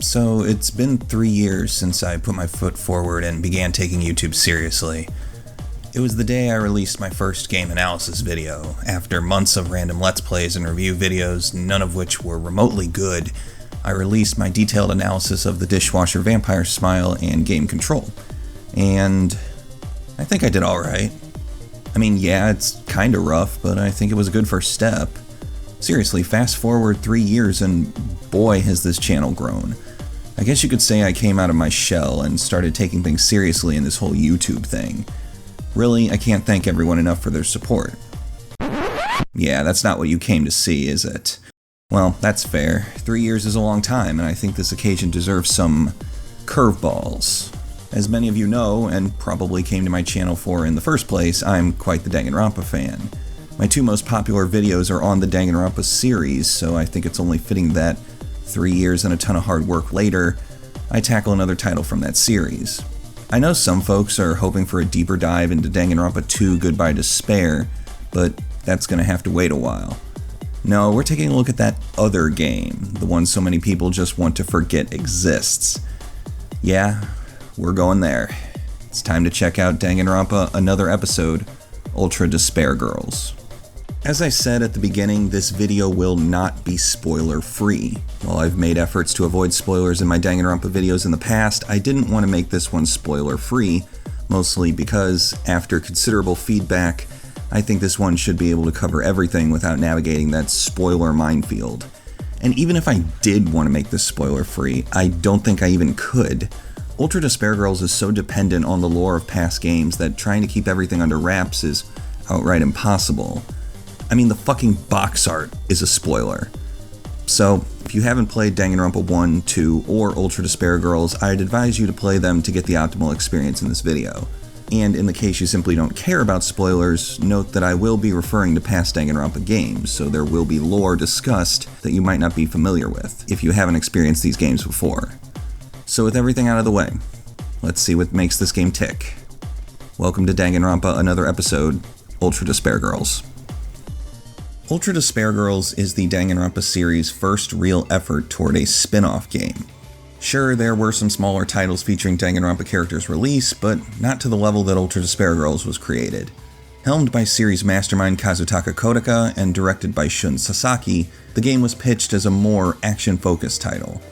So it's been 3 years since I put my foot forward and began taking YouTube seriously. It was the day I released my first game analysis video, after months of random Let's Plays and review videos, none of which were remotely good. I released my detailed analysis of the Dishwasher Vampire Smile and Game Control. And I think I did alright. I mean, yeah, it's kinda rough, but I think it was a good first step. Seriously, fast forward 3 years and boy has this channel grown. I guess you could say I came out of my shell and started taking things seriously in this whole YouTube thing. Really, I can't thank everyone enough for their support. Yeah, that's not what you came to see, is it? Well, that's fair. 3 years is a long time, and I think this occasion deserves some curveballs. As many of you know, and probably came to my channel for in the first place, I'm quite the Danganronpa fan. My two most popular videos are on the Danganronpa series, so I think it's only fitting that 3 years and a ton of hard work later, I tackle another title from that series. I know some folks are hoping for a deeper dive into Danganronpa 2 Goodbye Despair, but that's gonna have to wait a while. No, we're taking a look at that other game, the one so many people just want to forget exists. Yeah, we're going there. It's time to check out Danganronpa Another Episode, Ultra Despair Girls. As I said at the beginning, this video will not be spoiler-free. While I've made efforts to avoid spoilers in my Danganronpa videos in the past, I didn't want to make this one spoiler-free, mostly because, after considerable feedback, I think this one should be able to cover everything without navigating that spoiler minefield. And even if I did want to make this spoiler-free, I don't think I even could. Ultra Despair Girls is so dependent on the lore of past games that trying to keep everything under wraps is outright impossible. I mean, the fucking box art is a spoiler. So, if you haven't played Danganronpa 1, 2, or Ultra Despair Girls, I'd advise you to play them to get the optimal experience in this video. And in the case you simply don't care about spoilers, note that I will be referring to past Danganronpa games, so there will be lore discussed that you might not be familiar with, if you haven't experienced these games before. So with everything out of the way, let's see what makes this game tick. Welcome to Danganronpa Another Episode, Ultra Despair Girls. Ultra Despair Girls is the Danganronpa series' first real effort toward a spin-off game. Sure, there were some smaller titles featuring Danganronpa characters released, but not to the level that Ultra Despair Girls was created. Helmed by series mastermind Kazutaka Kotaka and directed by Shun Sasaki, the game was pitched as a more action-focused title,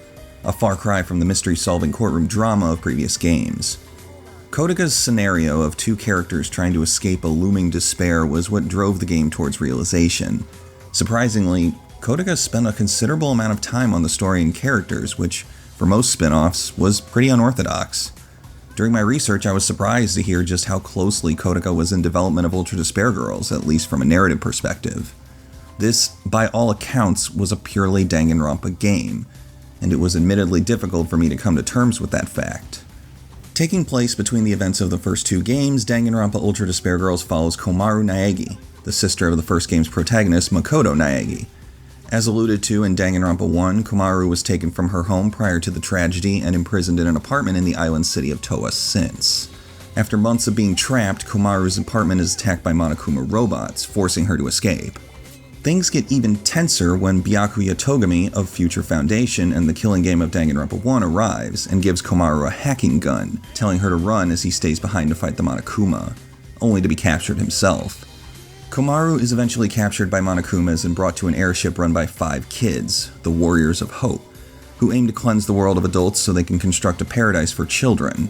a far cry from the mystery-solving courtroom drama of previous games. Kotaka's scenario of two characters trying to escape a looming despair was what drove the game towards realization. Surprisingly, Kotaka spent a considerable amount of time on the story and characters, which, for most spin-offs, was pretty unorthodox. During my research, I was surprised to hear just how closely Kotaka was in development of Ultra Despair Girls, at least from a narrative perspective. This, by all accounts, was a purely Danganronpa game, and it was admittedly difficult for me to come to terms with that fact. Taking place between the events of the first two games, Danganronpa Ultra Despair Girls follows Komaru Naegi, the sister of the first game's protagonist, Makoto Naegi. As alluded to in Danganronpa 1, Komaru was taken from her home prior to the tragedy and imprisoned in an apartment in the island city of Towa since. After months of being trapped, Komaru's apartment is attacked by Monokuma robots, forcing her to escape. Things get even tenser when Byakuya Togami of Future Foundation and the killing game of Danganronpa 1 arrives and gives Komaru a hacking gun, telling her to run as he stays behind to fight the Monokuma, only to be captured himself. Komaru is eventually captured by Monokumas and brought to an airship run by 5 kids, the Warriors of Hope, who aim to cleanse the world of adults so they can construct a paradise for children.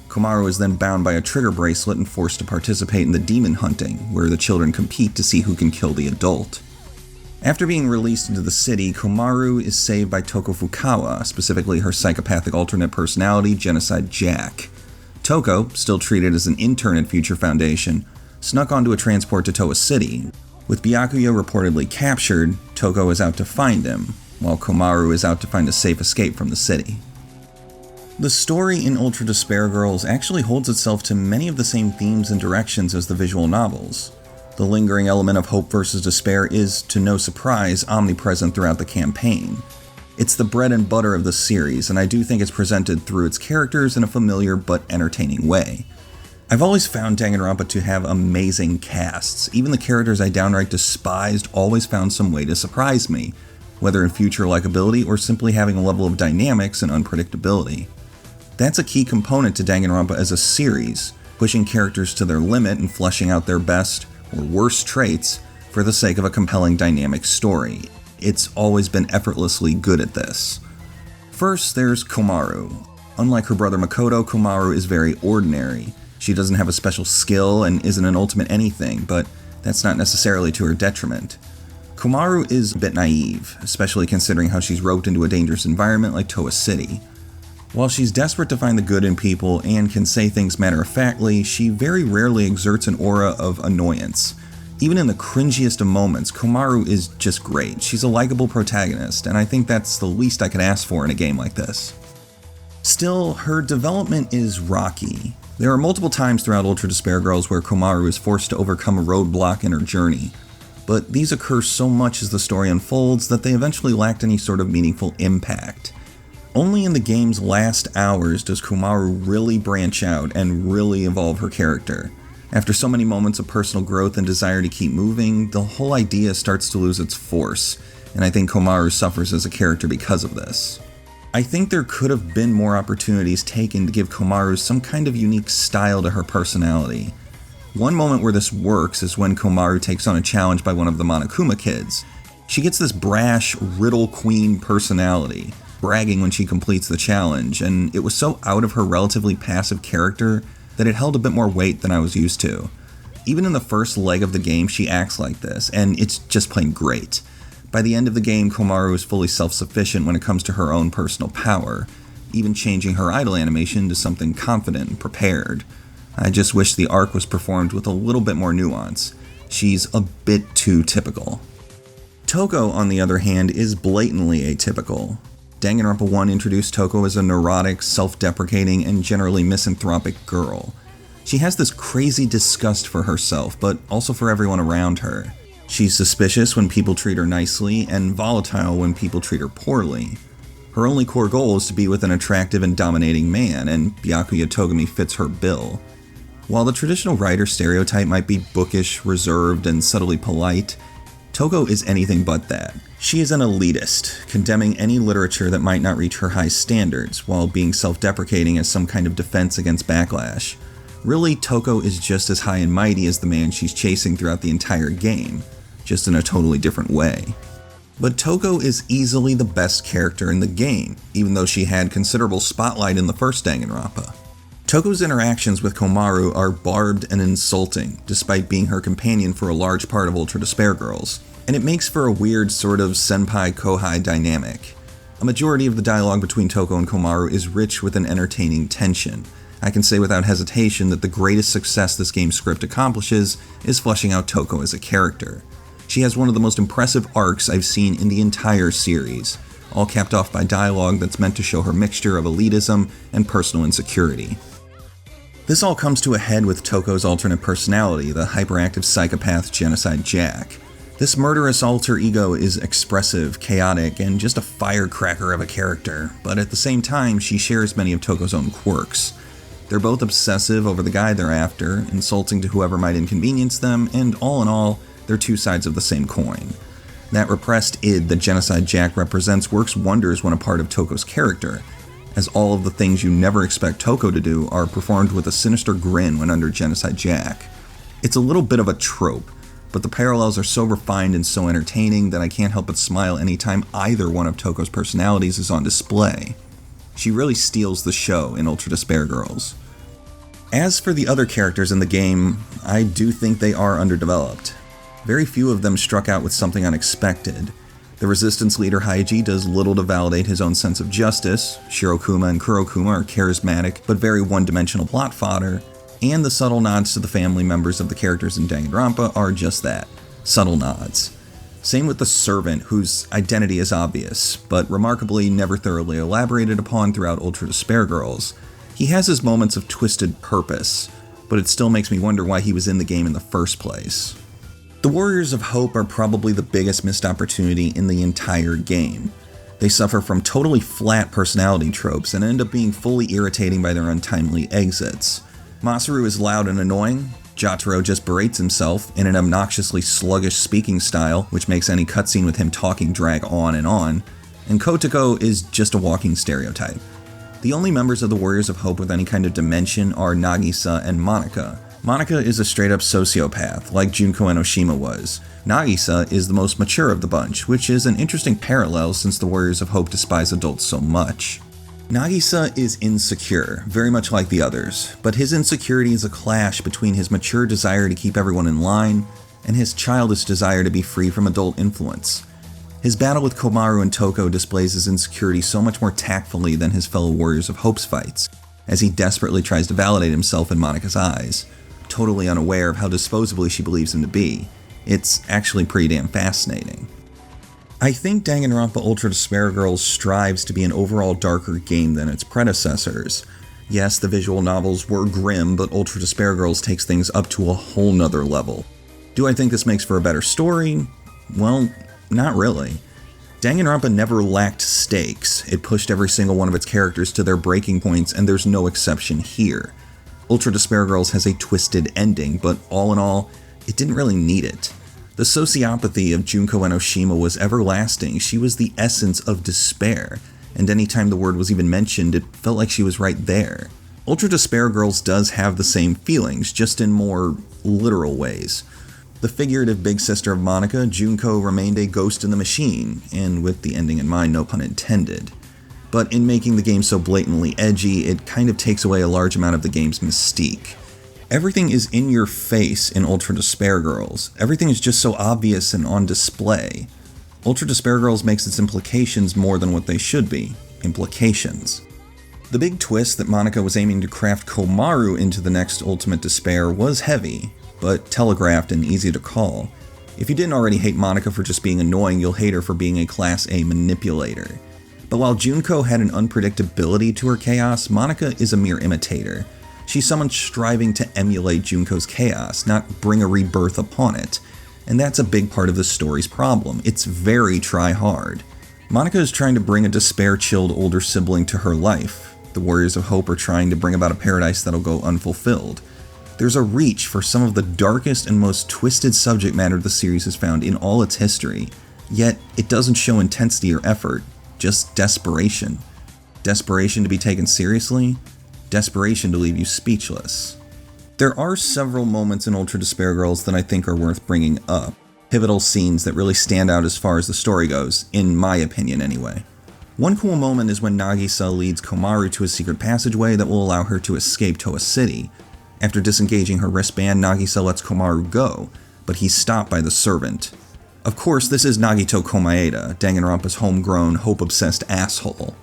Komaru is then bound by a trigger bracelet and forced to participate in the demon hunting, where the children compete to see who can kill the adult. After being released into the city, Komaru is saved by Toko Fukawa, specifically her psychopathic alternate personality, Genocide Jack. Toko, still treated as an intern at Future Foundation, snuck onto a transport to Towa City. With Byakuya reportedly captured, Toko is out to find him, while Komaru is out to find a safe escape from the city. The story in Ultra Despair Girls actually holds itself to many of the same themes and directions as the visual novels. The lingering element of hope versus despair is, to no surprise, omnipresent throughout the campaign. It's the bread and butter of the series, and I do think it's presented through its characters in a familiar but entertaining way. I've always found Danganronpa to have amazing casts. Even the characters I downright despised always found some way to surprise me, whether in future likability or simply having a level of dynamics and unpredictability. That's a key component to Danganronpa as a series, pushing characters to their limit and fleshing out their best or worst traits for the sake of a compelling dynamic story. It's always been effortlessly good at this. First, there's Komaru. Unlike her brother Makoto, Komaru is very ordinary. She doesn't have a special skill and isn't an ultimate anything, but that's not necessarily to her detriment. Komaru is a bit naive, especially considering how she's roped into a dangerous environment like Towa City. While she's desperate to find the good in people and can say things matter-of-factly, she very rarely exerts an aura of annoyance. Even in the cringiest of moments, Komaru is just great. She's a likable protagonist, and I think that's the least I could ask for in a game like this. Still, her development is rocky. There are multiple times throughout Ultra Despair Girls where Komaru is forced to overcome a roadblock in her journey, but these occur so much as the story unfolds that they eventually lacked any sort of meaningful impact. Only in the game's last hours does Komaru really branch out and really evolve her character. After so many moments of personal growth and desire to keep moving, the whole idea starts to lose its force, and I think Komaru suffers as a character because of this. I think there could have been more opportunities taken to give Komaru some kind of unique style to her personality. One moment where this works is when Komaru takes on a challenge by one of the Monokuma kids. She gets this brash, riddle queen personality, bragging when she completes the challenge, and it was so out of her relatively passive character that it held a bit more weight than I was used to. Even in the first leg of the game, she acts like this, and it's just plain great. By the end of the game, Komaru is fully self-sufficient when it comes to her own personal power, even changing her idol animation to something confident and prepared. I just wish the arc was performed with a little bit more nuance. She's a bit too typical. Toko, on the other hand, is blatantly atypical. Danganronpa 1 introduced Toko as a neurotic, self-deprecating, and generally misanthropic girl. She has this crazy disgust for herself, but also for everyone around her. She's suspicious when people treat her nicely, and volatile when people treat her poorly. Her only core goal is to be with an attractive and dominating man, and Byakuya Togami fits her bill. While the traditional writer stereotype might be bookish, reserved, and subtly polite, Toko is anything but that. She is an elitist, condemning any literature that might not reach her high standards, while being self-deprecating as some kind of defense against backlash. Really, Toko is just as high and mighty as the man she's chasing throughout the entire game, just in a totally different way. But Toko is easily the best character in the game, even though she had considerable spotlight in the first Danganronpa. Toko's interactions with Komaru are barbed and insulting, despite being her companion for a large part of Ultra Despair Girls, and it makes for a weird sort of senpai-kohai dynamic. A majority of the dialogue between Toko and Komaru is rich with an entertaining tension. I can say without hesitation that the greatest success this game's script accomplishes is fleshing out Toko as a character. She has one of the most impressive arcs I've seen in the entire series, all capped off by dialogue that's meant to show her mixture of elitism and personal insecurity. This all comes to a head with Toko's alternate personality, the hyperactive psychopath Genocide Jack. This murderous alter ego is expressive, chaotic, and just a firecracker of a character, but at the same time she shares many of Toko's own quirks. They're both obsessive over the guy they're after, insulting to whoever might inconvenience them, and all in all, they're two sides of the same coin. That repressed id that Genocide Jack represents works wonders when a part of Toko's character, as all of the things you never expect Toko to do are performed with a sinister grin when under Genocide Jack. It's a little bit of a trope, but the parallels are so refined and so entertaining that I can't help but smile anytime either one of Toko's personalities is on display. She really steals the show in Ultra Despair Girls. As for the other characters in the game, I do think they are underdeveloped. Very few of them struck out with something unexpected. The Resistance leader Haiji does little to validate his own sense of justice, Shirokuma and Kurokuma are charismatic but very one-dimensional plot fodder, and the subtle nods to the family members of the characters in Danganronpa are just that, subtle nods. Same with the Servant, whose identity is obvious, but remarkably never thoroughly elaborated upon throughout Ultra Despair Girls. He has his moments of twisted purpose, but it still makes me wonder why he was in the game in the first place. The Warriors of Hope are probably the biggest missed opportunity in the entire game. They suffer from totally flat personality tropes and end up being fully irritating by their untimely exits. Masaru is loud and annoying, Jotaro just berates himself in an obnoxiously sluggish speaking style, which makes any cutscene with him talking drag on, and Kotoko is just a walking stereotype. The only members of the Warriors of Hope with any kind of dimension are Nagisa and Monika. Monika is a straight-up sociopath, like Junko Enoshima was. Nagisa is the most mature of the bunch, which is an interesting parallel since the Warriors of Hope despise adults so much. Nagisa is insecure, very much like the others, but his insecurity is a clash between his mature desire to keep everyone in line and his childish desire to be free from adult influence. His battle with Komaru and Toko displays his insecurity so much more tactfully than his fellow Warriors of Hope's fights, as he desperately tries to validate himself in Monika's eyes, totally unaware of how disposably she believes him to be. It's actually pretty damn fascinating. I think Danganronpa Ultra Despair Girls strives to be an overall darker game than its predecessors. Yes, the visual novels were grim, but Ultra Despair Girls takes things up to a whole nother level. Do I think this makes for a better story? Well, not really. Danganronpa never lacked stakes. It pushed every single one of its characters to their breaking points, and there's no exception here. Ultra Despair Girls has a twisted ending, but all in all, it didn't really need it. The sociopathy of Junko Enoshima was everlasting. She was the essence of despair, and anytime the word was even mentioned, it felt like she was right there. Ultra Despair Girls does have the same feelings, just in more literal ways. The figurative big sister of Monika, Junko remained a ghost in the machine, and with the ending in mind, no pun intended. But in making the game so blatantly edgy, it kind of takes away a large amount of the game's mystique. Everything is in your face in Ultra Despair Girls. Everything is just so obvious and on display. Ultra Despair Girls makes its implications more than what they should be. Implications. The big twist that Monika was aiming to craft Komaru into the next Ultimate Despair was heavy, but telegraphed and easy to call. If you didn't already hate Monika for just being annoying, you'll hate her for being a Class A manipulator. But while Junko had an unpredictability to her chaos, Monika is a mere imitator. She's someone striving to emulate Junko's chaos, not bring a rebirth upon it. And that's a big part of the story's problem. It's very try-hard. Monika is trying to bring a despair-chilled older sibling to her life. The Warriors of Hope are trying to bring about a paradise that'll go unfulfilled. There's a reach for some of the darkest and most twisted subject matter the series has found in all its history, yet it doesn't show intensity or effort, just desperation. Desperation to be taken seriously, desperation to leave you speechless. There are several moments in Ultra Despair Girls that I think are worth bringing up, pivotal scenes that really stand out as far as the story goes, in my opinion anyway. One cool moment is when Nagisa leads Komaru to a secret passageway that will allow her to escape Toa City. After disengaging her wristband, Nagisa lets Komaru go, but he's stopped by the servant. Of course, this is Nagito Komaeda, Danganronpa's homegrown, hope-obsessed asshole.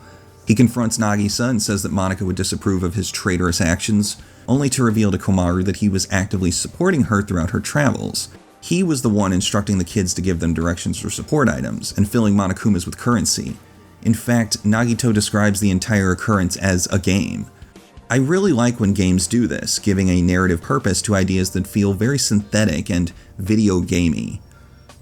He confronts Nagisa and says that Monika would disapprove of his traitorous actions, only to reveal to Komaru that he was actively supporting her throughout her travels. He was the one instructing the kids to give them directions for support items, and filling Monokumas with currency. In fact, Nagito describes the entire occurrence as a game. I really like when games do this, giving a narrative purpose to ideas that feel very synthetic and video gamey.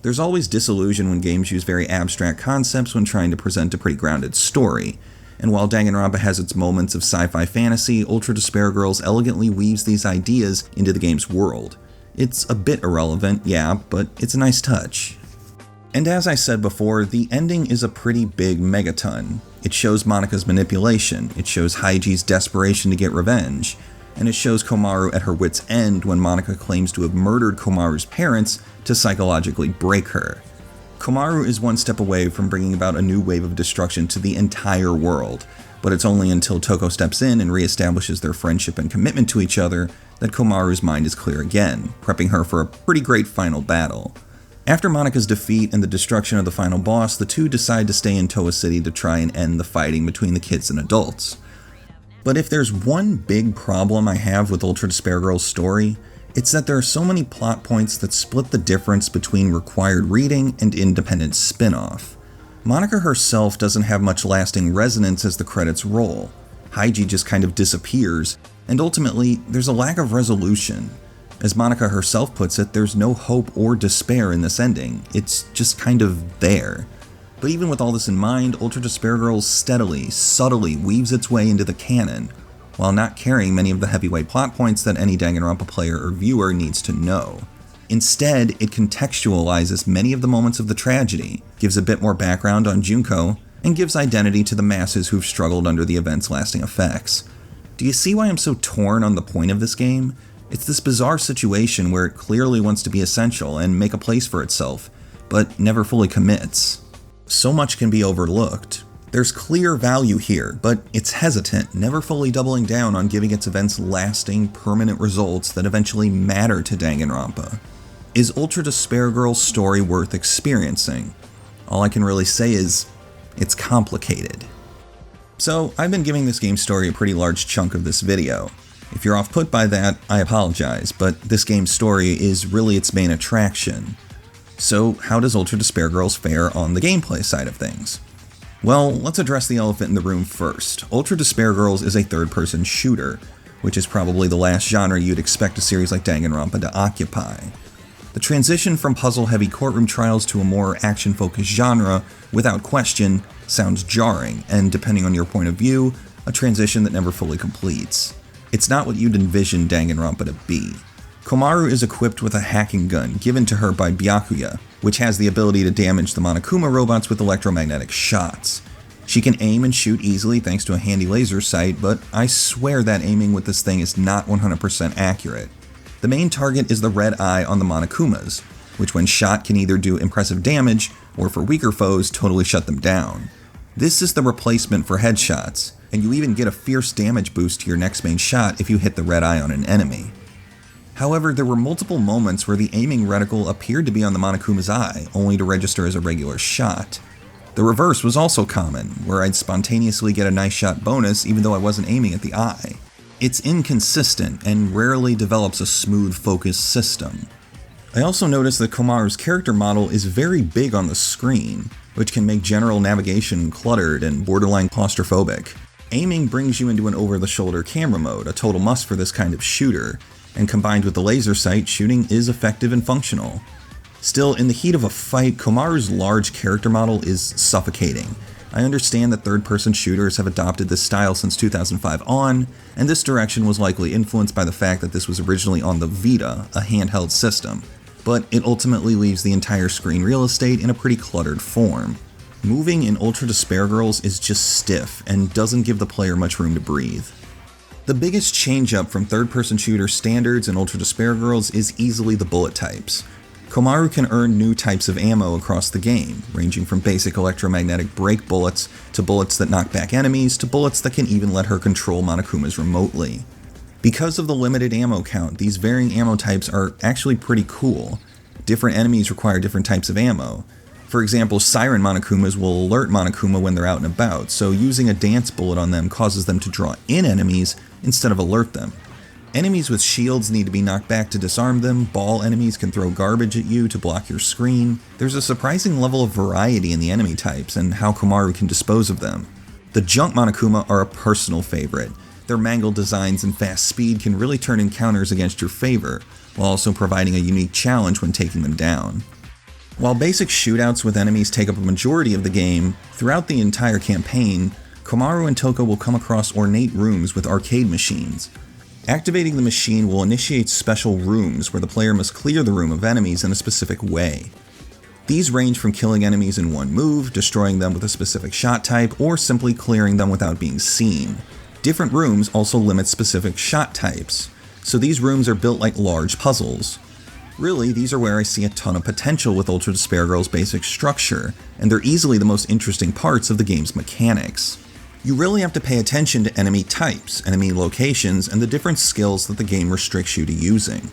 There's always disillusion when games use very abstract concepts when trying to present a pretty grounded story. And while Danganronpa has its moments of sci-fi fantasy, Ultra Despair Girls elegantly weaves these ideas into the game's world. It's a bit irrelevant, yeah, but it's a nice touch. And as I said before, the ending is a pretty big megaton. It shows Monika's manipulation, it shows Haiji's desperation to get revenge, and it shows Komaru at her wit's end when Monika claims to have murdered Komaru's parents to psychologically break her. Komaru is one step away from bringing about a new wave of destruction to the entire world, but it's only until Toko steps in and reestablishes their friendship and commitment to each other that Komaru's mind is clear again, prepping her for a pretty great final battle. After Monika's defeat and the destruction of the final boss, the two decide to stay in Toa City to try and end the fighting between the kids and adults. But if there's one big problem I have with Ultra Despair Girls' story, it's that there are so many plot points that split the difference between required reading and independent spin-off. Monika herself doesn't have much lasting resonance as the credits roll. Haiji just kind of disappears, and ultimately, there's a lack of resolution. As Monika herself puts it, there's no hope or despair in this ending. It's just kind of there. But even with all this in mind, Ultra Despair Girls steadily, subtly weaves its way into the canon. while not carrying many of the heavyweight plot points that any Danganronpa player or viewer needs to know. Instead, it contextualizes many of the moments of the tragedy, gives a bit more background on Junko, and gives identity to the masses who've struggled under the event's lasting effects. Do you see why I'm so torn on the point of this game? It's this bizarre situation where it clearly wants to be essential and make a place for itself, but never fully commits. So much can be overlooked. There's clear value here, but it's hesitant, never fully doubling down on giving its events lasting, permanent results that eventually matter to Danganronpa. Is Ultra Despair Girl's story worth experiencing? All I can really say is, it's complicated. So, I've been giving this game's story a pretty large chunk of this video. If you're off-put by that, I apologize, but this game's story is really its main attraction. So, how does Ultra Despair Girls fare on the gameplay side of things? Well, let's address the elephant in the room first. Ultra Despair Girls is a third-person shooter, which is probably the last genre you'd expect a series like Danganronpa to occupy. The transition from puzzle-heavy courtroom trials to a more action-focused genre, without question, sounds jarring, and depending on your point of view, a transition that never fully completes. It's not what you'd envision Danganronpa to be. Komaru is equipped with a hacking gun given to her by Byakuya, which has the ability to damage the Monokuma robots with electromagnetic shots. She can aim and shoot easily thanks to a handy laser sight, but I swear that aiming with this thing is not 100% accurate. The main target is the red eye on the Monokumas, which when shot can either do impressive damage, or for weaker foes, totally shut them down. This is the replacement for headshots, and you even get a fierce damage boost to your next main shot if you hit the red eye on an enemy. However, there were multiple moments where the aiming reticle appeared to be on the Monokuma's eye, only to register as a regular shot. The reverse was also common, where I'd spontaneously get a nice shot bonus even though I wasn't aiming at the eye. It's inconsistent and rarely develops a smooth focus system. I also noticed that Komaru's character model is very big on the screen, which can make general navigation cluttered and borderline claustrophobic. Aiming brings you into an over-the-shoulder camera mode, a total must for this kind of shooter, and combined with the laser sight, shooting is effective and functional. Still, in the heat of a fight, Komaru's large character model is suffocating. I understand that third-person shooters have adopted this style since 2005 on, and this direction was likely influenced by the fact that this was originally on the Vita, a handheld system, but it ultimately leaves the entire screen real estate in a pretty cluttered form. Moving in Ultra Despair Girls is just stiff and doesn't give the player much room to breathe. The biggest change-up from third-person shooter standards in Ultra Despair Girls is easily the bullet types. Komaru can earn new types of ammo across the game, ranging from basic electromagnetic brake bullets, to bullets that knock back enemies, to bullets that can even let her control Monokumas remotely. Because of the limited ammo count, these varying ammo types are actually pretty cool. Different enemies require different types of ammo. For example, Siren Monokumas will alert Monokuma when they're out and about, so using a dance bullet on them causes them to draw in enemies instead of alert them. Enemies with shields need to be knocked back to disarm them, ball enemies can throw garbage at you to block your screen. There's a surprising level of variety in the enemy types and how Komaru can dispose of them. The junk Monokuma are a personal favorite. Their mangled designs and fast speed can really turn encounters against your favor, while also providing a unique challenge when taking them down. While basic shootouts with enemies take up a majority of the game, throughout the entire campaign, Komaru and Toko will come across ornate rooms with arcade machines. Activating the machine will initiate special rooms where the player must clear the room of enemies in a specific way. These range from killing enemies in one move, destroying them with a specific shot type, or simply clearing them without being seen. Different rooms also limit specific shot types, so these rooms are built like large puzzles. Really, these are where I see a ton of potential with Ultra Despair Girl's basic structure, and they're easily the most interesting parts of the game's mechanics. You really have to pay attention to enemy types, enemy locations, and the different skills that the game restricts you to using.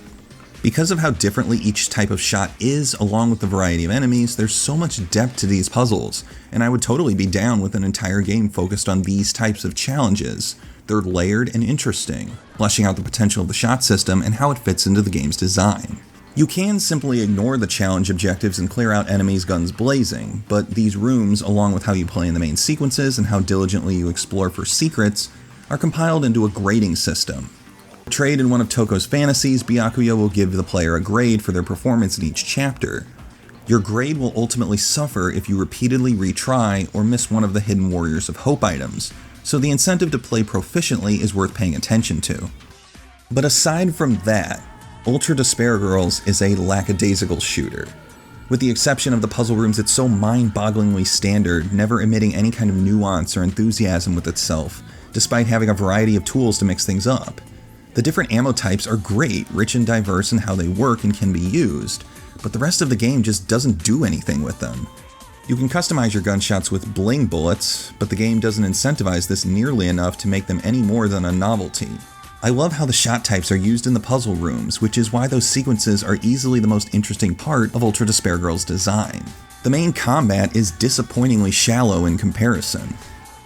Because of how differently each type of shot is, along with the variety of enemies, there's so much depth to these puzzles, and I would totally be down with an entire game focused on these types of challenges. They're layered and interesting, fleshing out the potential of the shot system and how it fits into the game's design. You can simply ignore the challenge objectives and clear out enemies guns blazing, but these rooms, along with how you play in the main sequences and how diligently you explore for secrets, are compiled into a grading system. Portrayed in one of Toko's fantasies, Byakuya will give the player a grade for their performance in each chapter. Your grade will ultimately suffer if you repeatedly retry or miss one of the Hidden Warriors of Hope items, so the incentive to play proficiently is worth paying attention to. But aside from that, Ultra Despair Girls is a lackadaisical shooter. With the exception of the puzzle rooms, it's so mind-bogglingly standard, never emitting any kind of nuance or enthusiasm with itself, despite having a variety of tools to mix things up. The different ammo types are great, rich and diverse in how they work and can be used, but the rest of the game just doesn't do anything with them. You can customize your gunshots with bling bullets, but the game doesn't incentivize this nearly enough to make them any more than a novelty. I love how the shot types are used in the puzzle rooms, which is why those sequences are easily the most interesting part of Ultra Despair Girls' design. The main combat is disappointingly shallow in comparison.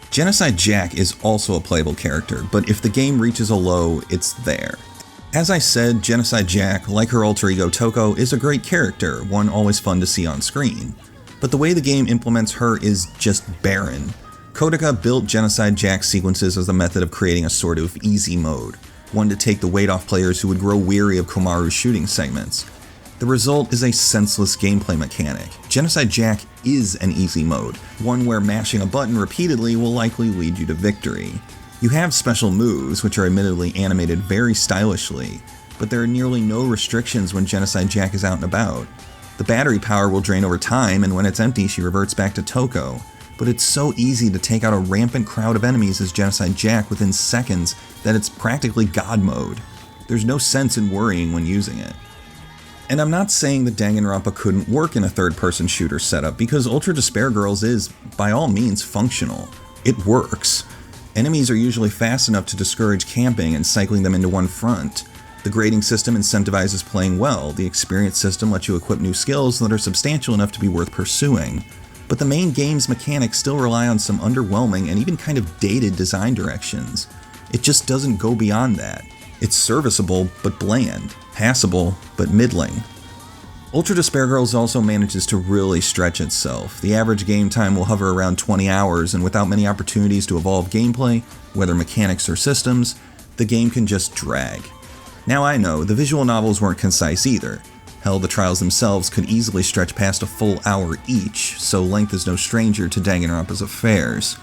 Genocide Jack is also a playable character, but if the game reaches a low, it's there. As I said, Genocide Jack, like her alter ego Toko, is a great character, one always fun to see on screen. But the way the game implements her is just barren. Kotaka built Genocide Jack sequences as a method of creating a sort of easy mode, one to take the weight off players who would grow weary of Komaru's shooting segments. The result is a senseless gameplay mechanic. Genocide Jack is an easy mode, one where mashing a button repeatedly will likely lead you to victory. You have special moves, which are admittedly animated very stylishly, but there are nearly no restrictions when Genocide Jack is out and about. The battery power will drain over time, and when it's empty she reverts back to Toko. But it's so easy to take out a rampant crowd of enemies as Genocide Jack within seconds that it's practically God mode. There's no sense in worrying when using it. And I'm not saying that Danganronpa couldn't work in a third-person shooter setup, because Ultra Despair Girls is, by all means, functional. It works. Enemies are usually fast enough to discourage camping and cycling them into one front. The grading system incentivizes playing well, the experience system lets you equip new skills that are substantial enough to be worth pursuing. But the main game's mechanics still rely on some underwhelming and even kind of dated design directions. It just doesn't go beyond that. It's serviceable, but bland. Passable, but middling. Ultra Despair Girls also manages to really stretch itself. The average game time will hover around 20 hours, and without many opportunities to evolve gameplay, whether mechanics or systems, the game can just drag. Now I know, the visual novels weren't concise either. Hell, the trials themselves could easily stretch past a full hour each, so length is no stranger to Danganronpa's affairs.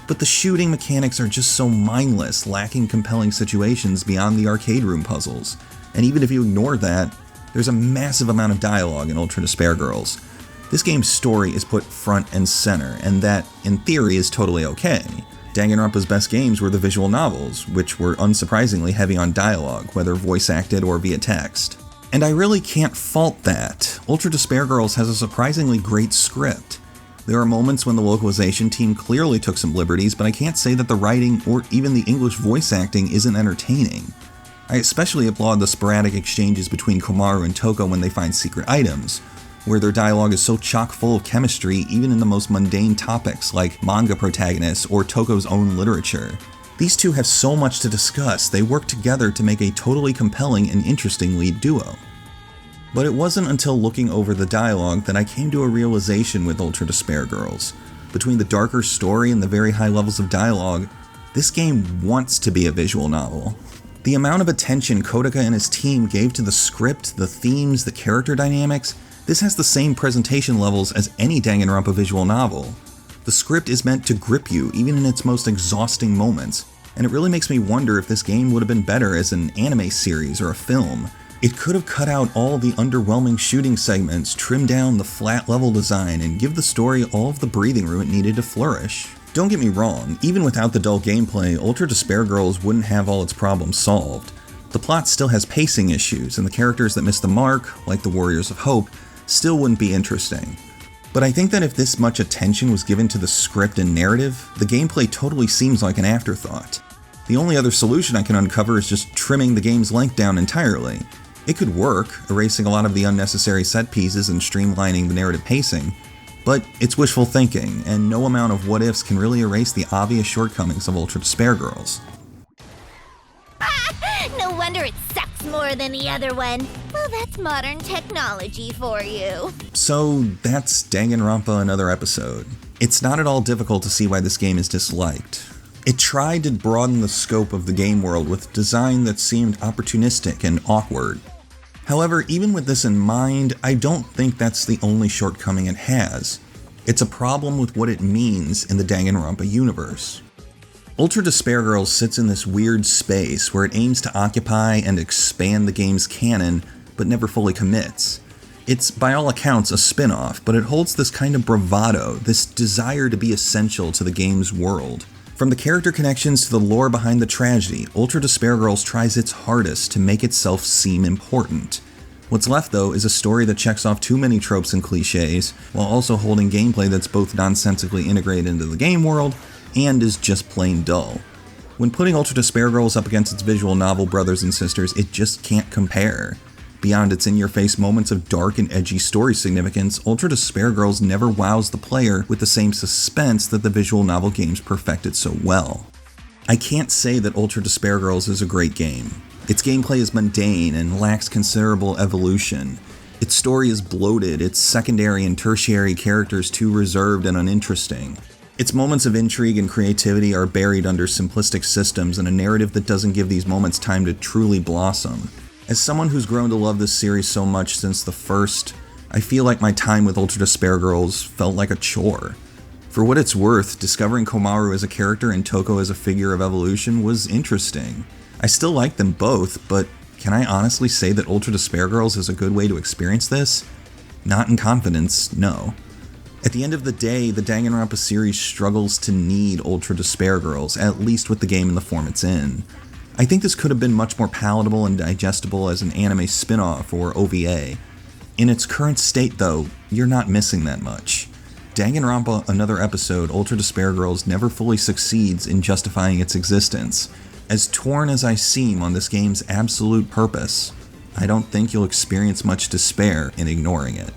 But the shooting mechanics are just so mindless, lacking compelling situations beyond the arcade room puzzles. And even if you ignore that, there's a massive amount of dialogue in Ultra Despair Girls. This game's story is put front and center, and that, in theory, is totally okay. Danganronpa's best games were the visual novels, which were unsurprisingly heavy on dialogue, whether voice acted or via text. And I really can't fault that. Ultra Despair Girls has a surprisingly great script. There are moments when the localization team clearly took some liberties, but I can't say that the writing or even the English voice acting isn't entertaining. I especially applaud the sporadic exchanges between Komaru and Toko when they find secret items, where their dialogue is so chock full of chemistry even in the most mundane topics like manga protagonists or Toko's own literature. These two have so much to discuss, they work together to make a totally compelling and interesting lead duo. But it wasn't until looking over the dialogue that I came to a realization with Ultra Despair Girls. Between the darker story and the very high levels of dialogue, this game wants to be a visual novel. The amount of attention Kotaka and his team gave to the script, the themes, the character dynamics, this has the same presentation levels as any Danganronpa visual novel. The script is meant to grip you, even in its most exhausting moments, and it really makes me wonder if this game would have been better as an anime series or a film. It could have cut out all the underwhelming shooting segments, trimmed down the flat level design, and give the story all of the breathing room it needed to flourish. Don't get me wrong, even without the dull gameplay, Ultra Despair Girls wouldn't have all its problems solved. The plot still has pacing issues, and the characters that miss the mark, like the Warriors of Hope, still wouldn't be interesting. But I think that if this much attention was given to the script and narrative, the gameplay totally seems like an afterthought. The only other solution I can uncover is just trimming the game's length down entirely. It could work, erasing a lot of the unnecessary set pieces and streamlining the narrative pacing, but it's wishful thinking, and no amount of what-ifs can really erase the obvious shortcomings of Ultra Despair Girls. No wonder it sucks more than the other one. Well, that's modern technology for you. So that's Danganronpa another episode. It's not at all difficult to see why this game is disliked. It tried to broaden the scope of the game world with design that seemed opportunistic and awkward. However, even with this in mind, I don't think that's the only shortcoming it has. It's a problem with what it means in the Danganronpa universe. Ultra Despair Girls sits in this weird space where it aims to occupy and expand the game's canon, but never fully commits. It's, by all accounts, a spin-off, but it holds this kind of bravado, this desire to be essential to the game's world. From the character connections to the lore behind the tragedy, Ultra Despair Girls tries its hardest to make itself seem important. What's left, though, is a story that checks off too many tropes and cliches, while also holding gameplay that's both nonsensically integrated into the game world and is just plain dull. When putting Ultra Despair Girls up against its visual novel brothers and sisters, it just can't compare. Beyond its in-your-face moments of dark and edgy story significance, Ultra Despair Girls never wows the player with the same suspense that the visual novel games perfected so well. I can't say that Ultra Despair Girls is a great game. Its gameplay is mundane and lacks considerable evolution. Its story is bloated, its secondary and tertiary characters too reserved and uninteresting. Its moments of intrigue and creativity are buried under simplistic systems and a narrative that doesn't give these moments time to truly blossom. As someone who's grown to love this series so much since the first, I feel like my time with Ultra Despair Girls felt like a chore. For what it's worth, discovering Komaru as a character and Toko as a figure of evolution was interesting. I still like them both, but can I honestly say that Ultra Despair Girls is a good way to experience this? Not in confidence, no. At the end of the day, the Danganronpa series struggles to need Ultra Despair Girls, at least with the game in the form it's in. I think this could have been much more palatable and digestible as an anime spin-off or OVA. In its current state, though, you're not missing that much. Danganronpa Another Episode Ultra Despair Girls never fully succeeds in justifying its existence. As torn as I seem on this game's absolute purpose, I don't think you'll experience much despair in ignoring it.